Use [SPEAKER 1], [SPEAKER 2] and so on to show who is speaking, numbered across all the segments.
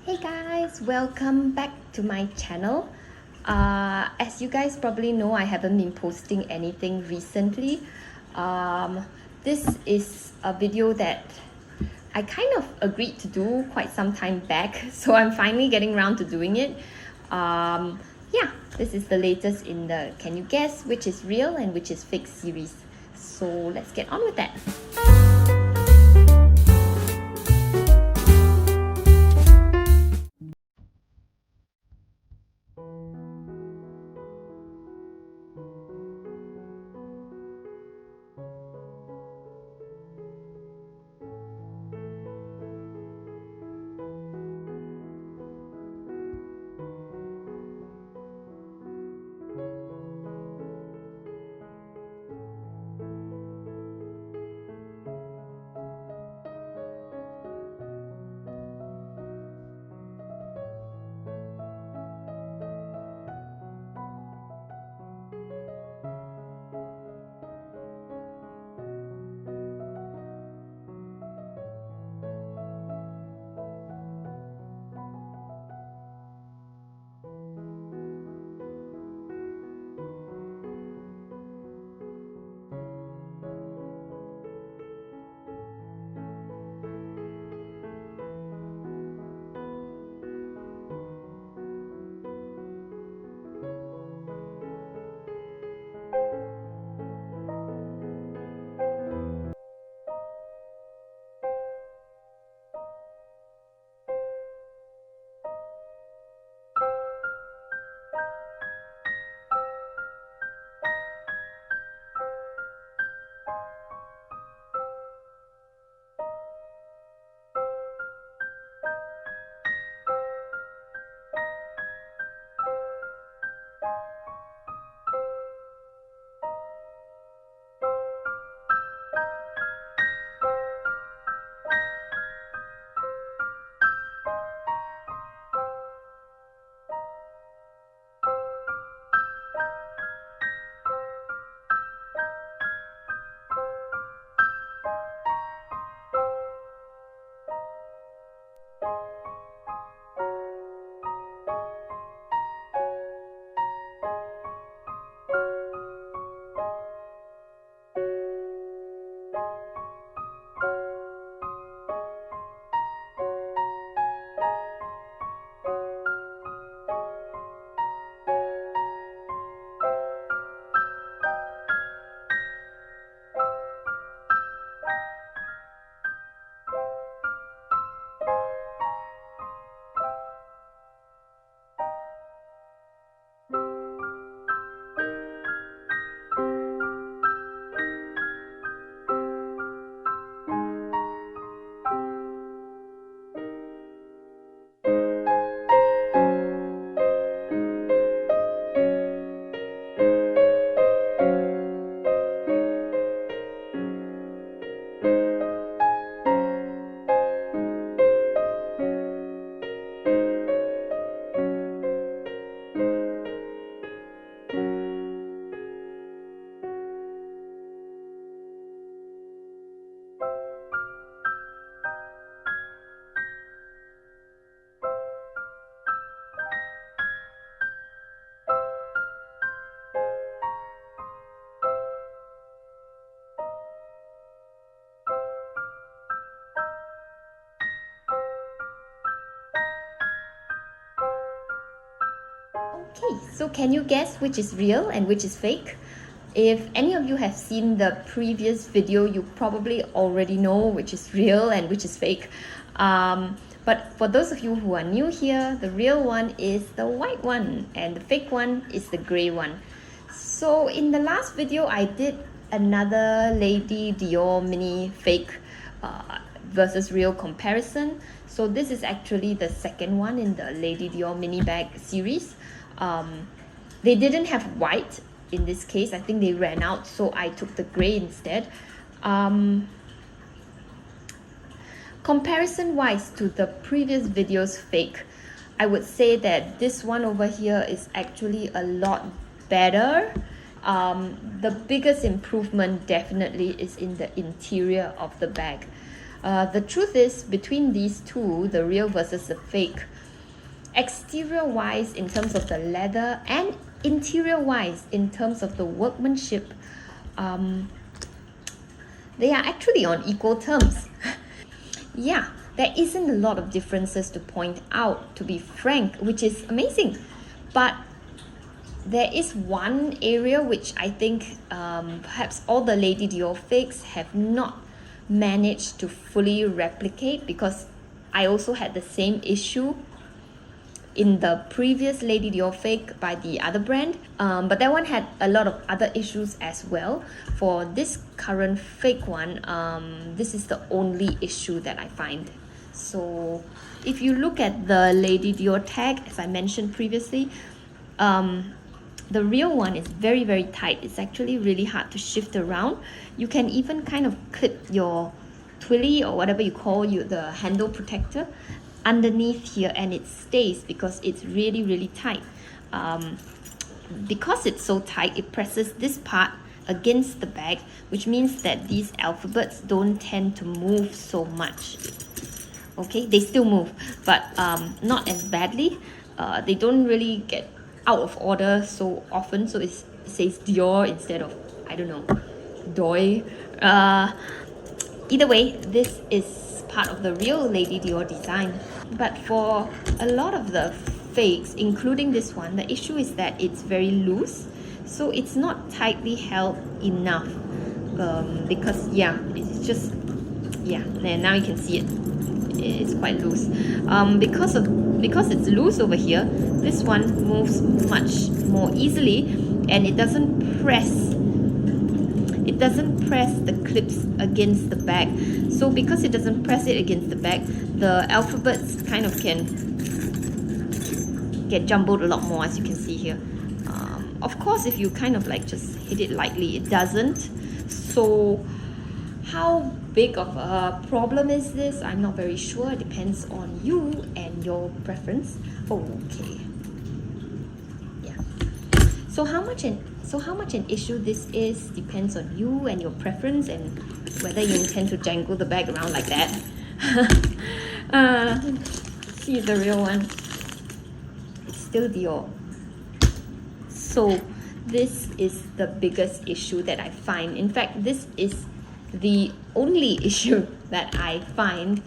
[SPEAKER 1] Hey guys, welcome back to my channel. As you guys probably know, I haven't been posting anything recently. This is a video that I kind of agreed to do quite some time back, so I'm finally getting around to doing it. Yeah, this is the latest in the Can You Guess Which Is Real and Which Is Fake series. So let's get on with that. Okay, so can you guess which is real and which is fake? If any of you have seen the previous video, you probably already know which is real and which is fake. But for those of you who are new here, the real one is the white one and the fake one is the gray one. So in the last video, I did another Lady Dior mini fake versus real comparison. So this is actually the second one in the Lady Dior mini bag series. They didn't have white in this case. I think they ran out, so I took the gray instead. Comparison wise to the previous video's fake, I would say that this one over here is actually a lot better. The biggest improvement definitely is in the interior of the bag. The truth is, between these two, the real versus the fake, exterior wise in terms of the leather and interior wise in terms of the workmanship, um, they are actually on equal terms. Yeah, there isn't a lot of differences to point out, to be frank, which is amazing. But there is one area which I think perhaps all the Lady Dior fakes have not managed to fully replicate, because I also had the same issue in the previous Lady Dior fake by the other brand, but that one had a lot of other issues as well. For this current fake one, this is the only issue that I find. So if you look at the Lady Dior tag, as I mentioned previously, the real one is very, very tight. It's actually really hard to shift around. You can even kind of clip your twilly or whatever you call the handle protector underneath here, and it stays because it's really, really tight. Because it's so tight, it presses this part against the bag, which means that these alphabets don't tend to move so much. Okay, they still move, but not as badly. They don't really get out of order so often, so it says Dior instead of, I don't know, Doi. Either way, this is part of the real Lady Dior design. But for a lot of the fakes, including this one, the issue is that it's very loose, so it's not tightly held enough. Because yeah, it's just, yeah, and now you can see it. It's quite loose. Because it's loose over here, this one moves much more easily, and it doesn't press the clips against the bag. So because it doesn't press it against the bag, the alphabets kind of can get jumbled a lot more, as you can see here. Of course, if you kind of like just hit it lightly, it doesn't. So how big of a problem is this? I'm not very sure. It depends on you and your preference. Okay. Yeah. So how much an issue this is depends on you and your preference, and whether you intend to jangle the bag around like that. See the real one. It's still Dior. So this is the biggest issue that I find. In fact, this is the only issue that I find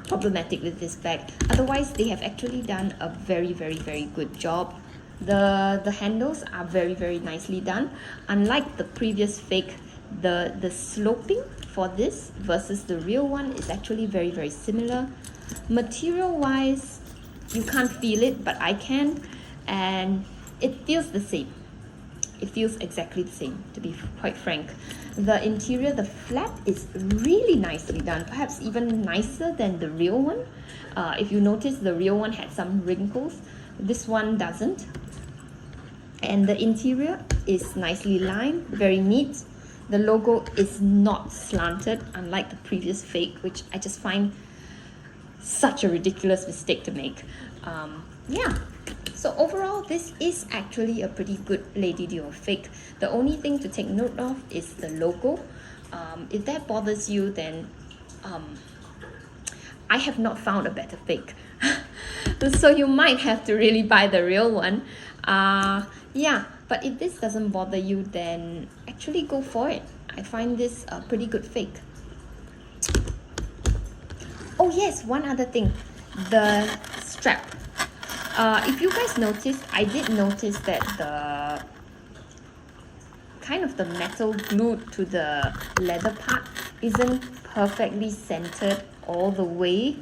[SPEAKER 1] problematic with this bag. Otherwise, they have actually done a very, very, very good job. The handles are very, very nicely done. Unlike the previous fake, the sloping for this versus the real one is actually very, very similar. Material wise, you can't feel it, but I can, and it feels the same. It feels exactly the same, to be quite frank. The interior, the flap is really nicely done, perhaps even nicer than the real one. If you notice, the real one had some wrinkles. This one doesn't. And the interior is nicely lined, very neat. The logo is not slanted, unlike the previous fake, which I just find such a ridiculous mistake to make. Yeah. So overall, this is actually a pretty good Lady Dior fake. The only thing to take note of is the logo. If that bothers you, then I have not found a better fake. So you might have to really buy the real one. Yeah, but if this doesn't bother you, then actually go for it. I find this a pretty good fake. Oh yes, one other thing, the strap. If you guys notice, I did notice that the kind of the metal glued to the leather part isn't perfectly centered all the way.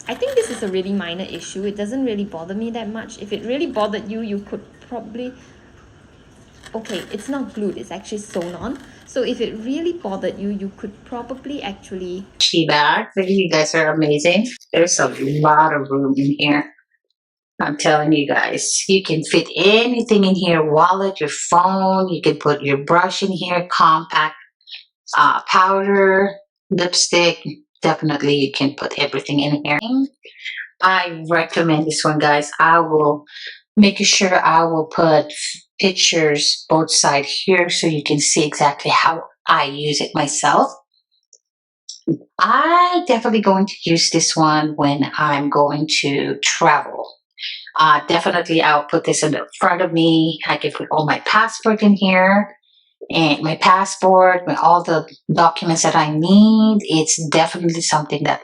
[SPEAKER 1] I think this is a really minor issue. It doesn't really bother me that much. If it really bothered you, you could probably... Okay, it's not glued, it's actually sewn on. So if it really bothered you, you could probably actually...
[SPEAKER 2] Shebag, you guys are amazing. There's a lot of room in here. I'm telling you guys, you can fit anything in here. Wallet, your phone, you can put your brush in here, compact, powder, lipstick. Definitely you can put everything in here. I recommend this one, guys. I will make sure I will put pictures both sides here so you can see exactly how I use it myself. I definitely going to use this one when I'm going to travel. Definitely, I'll put this in the front of me. I can put all my passport in here and my passport, with all the documents that I need. It's definitely something that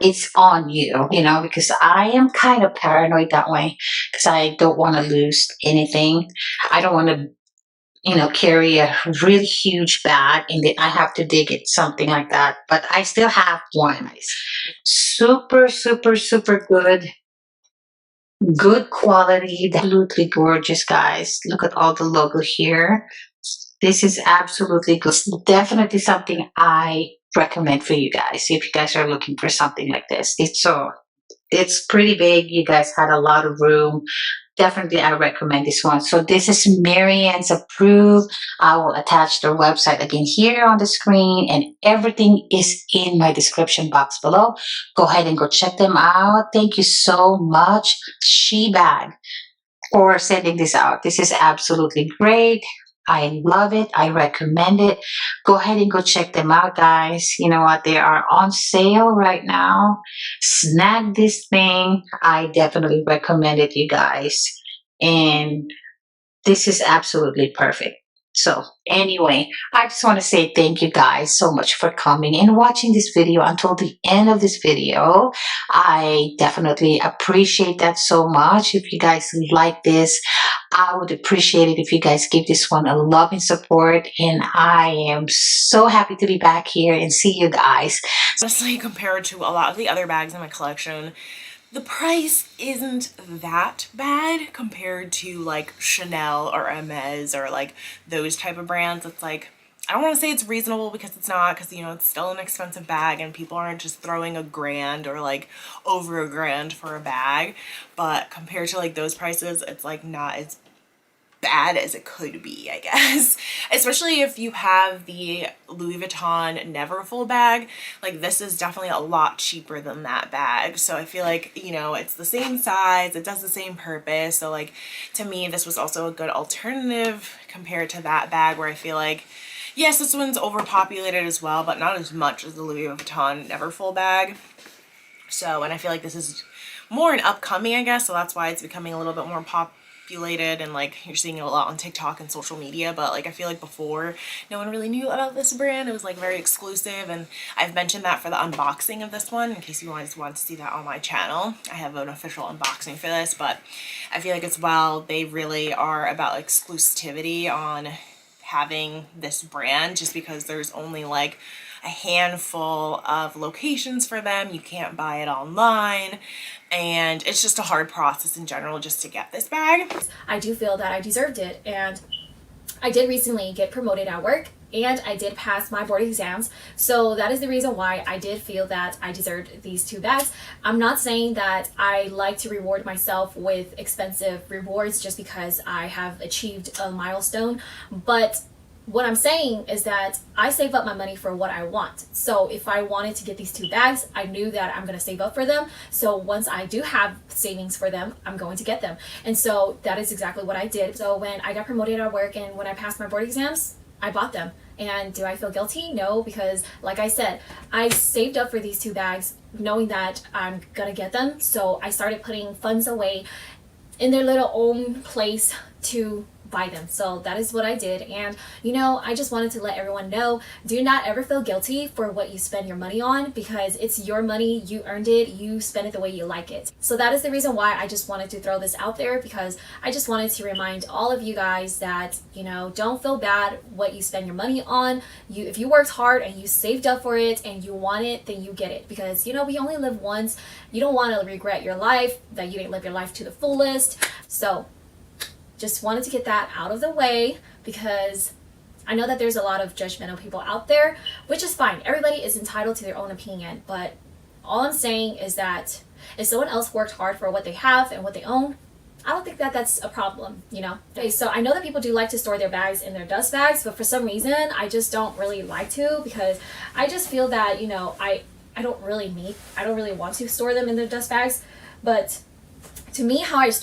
[SPEAKER 2] it's on you, because I am kind of paranoid that way because I don't want to lose anything. I don't want to, carry a really huge bag and then I have to dig it, something like that. But I still have one. Super, super, super good. Good quality, absolutely gorgeous, guys. Look at all the logo here. This is absolutely good. Definitely something I recommend for you guys if you guys are looking for something like this. It's pretty big. You guys had a lot of room. Definitely, I recommend this one. So this is Marianne's approved. I will attach their website again here on the screen, and everything is in my description box below. Go ahead and go check them out. Thank you so much, Shebag, for sending this out. This is absolutely great. I love it. I recommend it. Go ahead and go check them out, guys. You know what? They are on sale right now. Snag this thing. I definitely recommend it, you guys. And this is absolutely perfect. So anyway, I just want to say thank you guys so much for coming and watching this video until the end of this video. I definitely appreciate that so much. If you guys like this, I would appreciate it if you guys give this one a love and support. And I am so happy to be back here and see you guys.
[SPEAKER 3] Honestly, compared to a lot of the other bags in my collection, the price isn't that bad compared to like Chanel or Hermes or like those type of brands. It's like, I don't want to say it's reasonable because it's not, because it's still an expensive bag and people aren't just throwing $1,000 or like over $1,000 for a bag. But compared to like those prices, it's like not as bad as it could be, I guess. Especially if you have the Louis Vuitton Neverfull bag. Like, this is definitely a lot cheaper than that bag. So I feel like, it's the same size, it does the same purpose. So like, to me, this was also a good alternative compared to that bag, where I feel like, yes, this one's overpopulated as well, but not as much as the Louis Vuitton Neverfull bag. So, and I feel like this is more an upcoming, I guess, so that's why it's becoming a little bit more populated, and like you're seeing it a lot on TikTok and social media. But like, I feel like before, no one really knew about this brand. It was like very exclusive, and I've mentioned that for the unboxing of this one, in case you guys want to see that on my channel. I have an official unboxing for this, but I feel like as well, they really are about exclusivity on having this brand, just because there's only like a handful of locations for them. You can't buy it online, and it's just a hard process in general just to get this bag.
[SPEAKER 4] I do feel that I deserved it, and I did recently get promoted at work, and I did pass my board exams. So that is the reason why I did feel that I deserved these 2 bags. I'm not saying that I like to reward myself with expensive rewards just because I have achieved a milestone, but what I'm saying is that I save up my money for what I want. So if I wanted to get these 2 bags, I knew that I'm going to save up for them. So once I do have savings for them, I'm going to get them. And so that is exactly what I did. So when I got promoted at work and when I passed my board exams, I bought them. And do I feel guilty? No, because like I said, I saved up for these 2 bags knowing that I'm going to get them. So I started putting funds away in their little own place to buy them. So that is what I did. And I just wanted to let everyone know, do not ever feel guilty for what you spend your money on, because it's your money, you earned it, you spend it the way you like it. So that is the reason why I just wanted to throw this out there, because I just wanted to remind all of you guys that don't feel bad what you spend your money on. If you worked hard and you saved up for it and you want it, then you get it, because we only live once. You don't want to regret your life, that you didn't live your life to the fullest. So just wanted to get that out of the way, because I know that there's a lot of judgmental people out there, which is fine. Everybody is entitled to their own opinion, but all I'm saying is that if someone else worked hard for what they have and what they own, I don't think that that's a problem, Okay, so I know that people do like to store their bags in their dust bags, but for some reason, I just don't really like to, because I just feel that, I don't really want to store them in their dust bags. But to me, how I